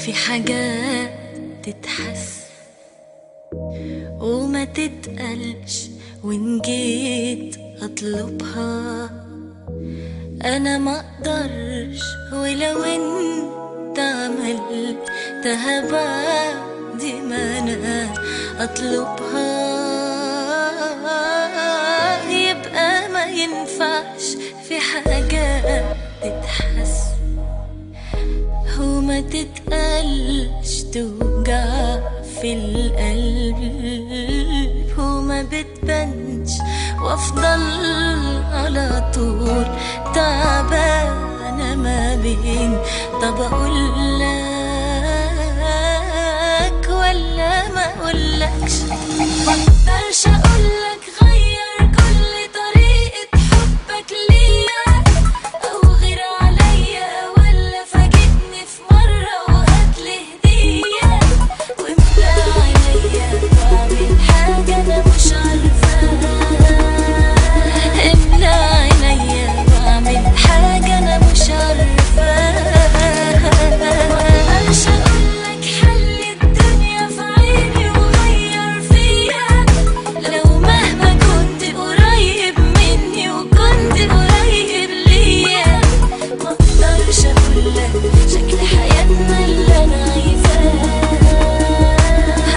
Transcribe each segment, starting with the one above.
في حاجات تتحس وما تتقلش، وإن جيت أطلبها أنا ما أقدرش، ولو أنت عملتها بعد ما أنا أطلبها يبقى ما ينفعش. في حاجات تتحس وما تتقلش، توجع في القلب وما بتبانش، وافضل على طول تعبانة ما بين طب اقولك ولا ما اقولكش. مقدرش اقولك غير كل طريقة حبك ليا او غير عليا، ولا فاجئني في مرة وهاتلي هدية واملى عينيا واعمل حاجة انا مش عارفاها. املى عينيا واعمل حاجة انا مش عارفاها. مقدرش اقولك حل الدنيا في عيني وغير فيا، لو مهما كنت قريب مني وكنت قريب ليا. مقدرش اقولك شكل حياتنا اللي انا عايزاه،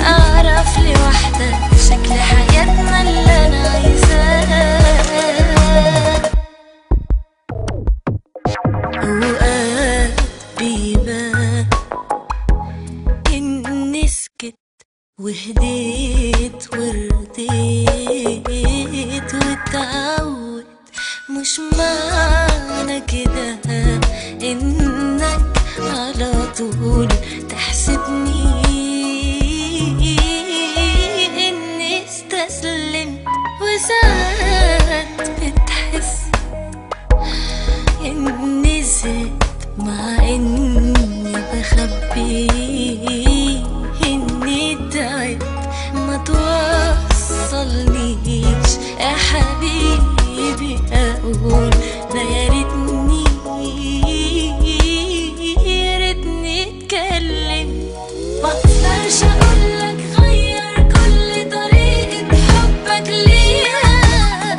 اعرف لوحدك شكل حياتنا اللي انا عايزاه. اوقات بيبان اني سكت وهديت ورديت واتعود، مش معنى كده انك على طول تحسبني اني استسلمت. وساعات بتحس اني زدت مع اني بخبي اني تعبت ما توصلنيش يا حبيبي. اقول ده يا ريتني اتكلم. مقدرش اقولك غير كل طريقة حبك ليا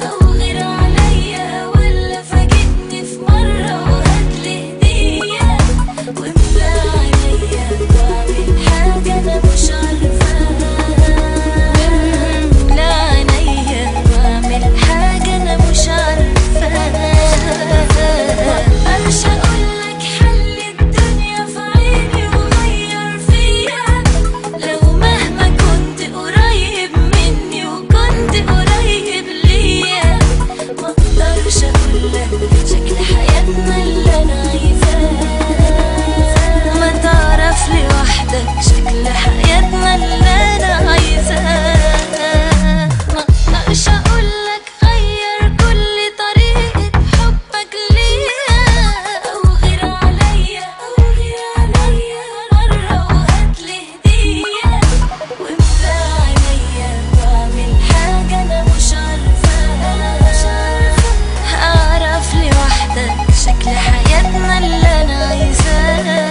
او غير عليا، ولا فاجئني في مرة وهاتلي هدية واملى عينيا واعمل حاجة انا مش عارفاها. املى عينيا واعمل حاجة انا مش عارفاها. مقدرش اقولك حل الدنيا في عيني وغير فيا، لو مهما كنت قريب مني وكنت قريب ليا. مقدرش اقولك شكل حياتنا اللي انا عايزاه، ما تعرف لوحدك شكل حياتنا اللي انا عايزاه. مقدرش اقولك غير كل طريقة حبك ليا او غير عليا، مرة وهاتلي هدية واملى عينيا واعمل حاجة انا مش عارفاها. اعرف لوحدك شكل حياتنا اللي انا عايزاه.